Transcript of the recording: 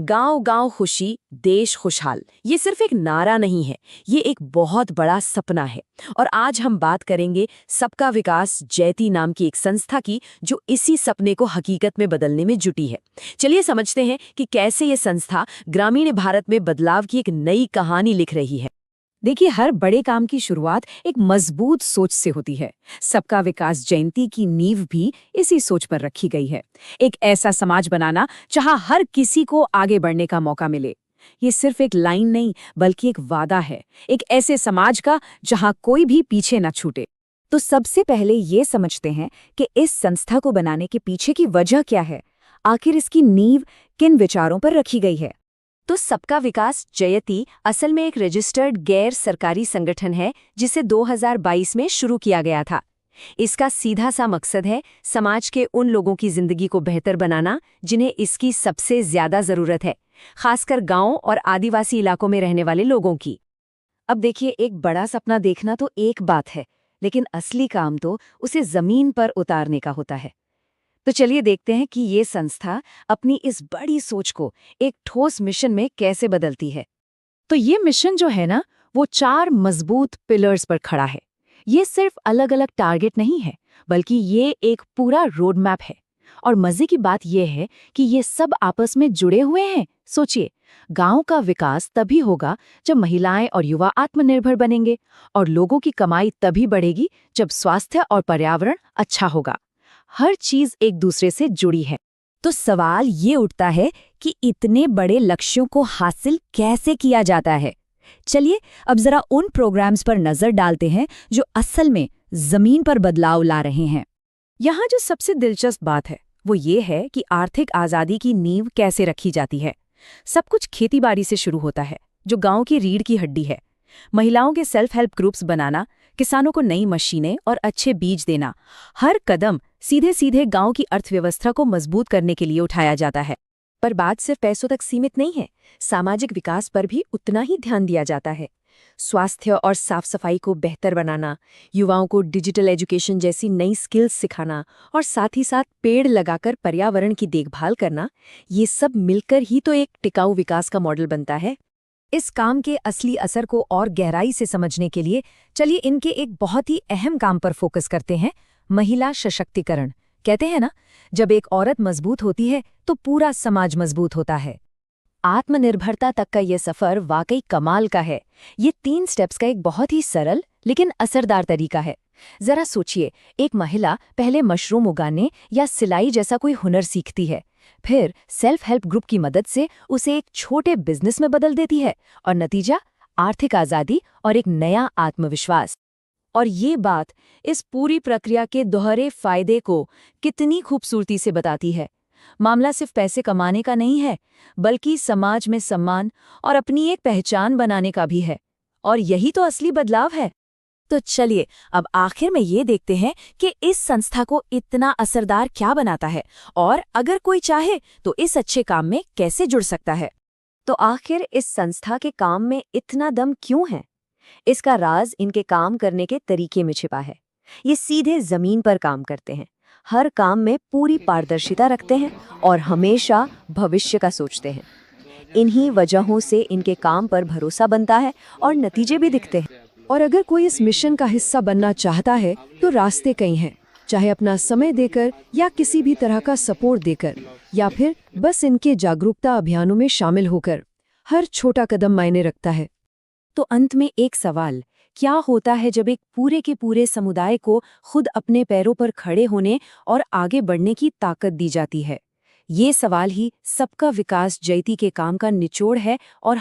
गांव गांव खुशी, देश खुशहाल, ये सिर्फ एक नारा नहीं है, ये एक बहुत बड़ा सपना है। और आज हम बात करेंगे सबका विकास जयती नाम की एक संस्था की, जो इसी सपने को हकीकत में बदलने में जुटी है। चलिए समझते हैं कि कैसे ये संस्था ग्रामीण भारत में बदलाव की एक नई कहानी लिख रही है। देखिए, हर बड़े काम की शुरुआत एक मजबूत सोच से होती है। सबका विकास जयंती की नींव भी इसी सोच पर रखी गई है। एक ऐसा समाज बनाना जहां हर किसी को आगे बढ़ने का मौका मिले। ये सिर्फ एक लाइन नहीं, बल्कि एक वादा है, एक ऐसे समाज का जहां कोई भी पीछे न छूटे। तो सबसे पहले ये समझते हैं कि इस संस्था को बनाने के पीछे की वजह क्या है। आखिर इसकी नींव किन विचारों पर रखी गई है। तो सबका विकास जयती असल में एक रजिस्टर्ड गैर सरकारी संगठन है, जिसे 2022 में शुरू किया गया था। इसका सीधा सा मकसद है समाज के उन लोगों की जिंदगी को बेहतर बनाना जिन्हें इसकी सबसे ज्यादा जरूरत है, खासकर गांव और आदिवासी इलाकों में रहने वाले लोगों की। अब देखिए, एक बड़ा सपना देखना तो एक बात है, लेकिन असली काम तो उसे जमीन पर उतारने का होता है। तो चलिए देखते हैं कि ये संस्था अपनी इस बड़ी सोच को एक ठोस मिशन में कैसे बदलती है। तो ये मिशन जो है ना, वो 4 मजबूत पिलर्स पर खड़ा है। ये सिर्फ अलग अलग टारगेट नहीं है, बल्कि ये एक पूरा रोड मैप है। और मजे की बात यह है कि ये सब आपस में जुड़े हुए हैं। सोचिए, गांव का विकास तभी होगा जब महिलाएं और युवा आत्मनिर्भर बनेंगे, और लोगों की कमाई तभी बढ़ेगी जब स्वास्थ्य और पर्यावरण अच्छा होगा। हर चीज एक दूसरे से जुड़ी है। तो सवाल ये उठता है कि इतने बड़े लक्ष्यों को हासिल कैसे किया जाता है। चलिए अब जरा उन प्रोग्राम्स पर नजर डालते हैं जो असल में जमीन पर बदलाव ला रहे हैं। यहाँ जो सबसे दिलचस्प बात है वो ये है कि आर्थिक आजादी की नींव कैसे रखी जाती है। सब कुछ खेतीबाड़ी से शुरू होता है, जो गांव की रीढ़ की हड्डी है। महिलाओं के सेल्फ हेल्प ग्रुप्स बनाना, किसानों को नई मशीनें और अच्छे बीज देना, हर कदम सीधे सीधे गांव की अर्थव्यवस्था को मजबूत करने के लिए उठाया जाता है। पर बात सिर्फ पैसों तक सीमित नहीं है, सामाजिक विकास पर भी उतना ही ध्यान दिया जाता है। स्वास्थ्य और साफ सफाई को बेहतर बनाना, युवाओं को डिजिटल एजुकेशन जैसी नई स्किल्स सिखाना और साथ ही साथ पेड़ लगाकर पर्यावरण की देखभाल करना, ये सब मिलकर ही तो एक टिकाऊ विकास का मॉडल बनता है। इस काम के असली असर को और गहराई से समझने के लिए चलिए इनके एक बहुत ही अहम काम पर फोकस करते हैं, महिला सशक्तिकरण। कहते हैं ना, जब एक औरत मजबूत होती है तो पूरा समाज मजबूत होता है। आत्मनिर्भरता तक का ये सफर वाकई कमाल का है। ये 3 स्टेप्स का एक बहुत ही सरल लेकिन असरदार तरीका है। जरा सोचिए, एक महिला पहले मशरूम उगाने या सिलाई जैसा कोई हुनर सीखती है, फिर सेल्फ हेल्प ग्रुप की मदद से उसे एक छोटे बिजनेस में बदल देती है, और नतीजा आर्थिक आजादी और एक नया आत्मविश्वास। और ये बात इस पूरी प्रक्रिया के दोहरे फायदे को कितनी खूबसूरती से बताती है। मामला सिर्फ पैसे कमाने का नहीं है, बल्कि समाज में सम्मान और अपनी एक पहचान बनाने का भी है। और यही तो असली बदलाव है। तो चलिए अब आखिर में ये देखते हैं कि इस संस्था को इतना असरदार क्या बनाता है, और अगर कोई चाहे तो इस अच्छे काम में कैसे जुड़ सकता है। तो आखिर इस संस्था के काम में इतना दम क्यों है? इसका राज इनके काम करने के तरीके में छिपा है। ये सीधे जमीन पर काम करते हैं, हर काम में पूरी पारदर्शिता रखते हैं और हमेशा भविष्य का सोचते हैं। इन्हीं वजहों से इनके काम पर भरोसा बनता है और नतीजे भी दिखते हैं। और अगर कोई इस मिशन का हिस्सा बनना चाहता है तो रास्ते कई हैं, चाहे अपना समय देकर या किसी भी तरह का सपोर्ट देकर, या फिर बस इनके जागरूकता अभियानों में शामिल होकर। हर छोटा कदम मायने रखता है। तो अंत में एक सवाल, क्या होता है जब एक पूरे के पूरे समुदाय को खुद अपने पैरों पर खड़े होने और आगे बढ़ने की ताकत दी जाती है? ये सवाल ही सबका विकास जयती के काम का निचोड़ है और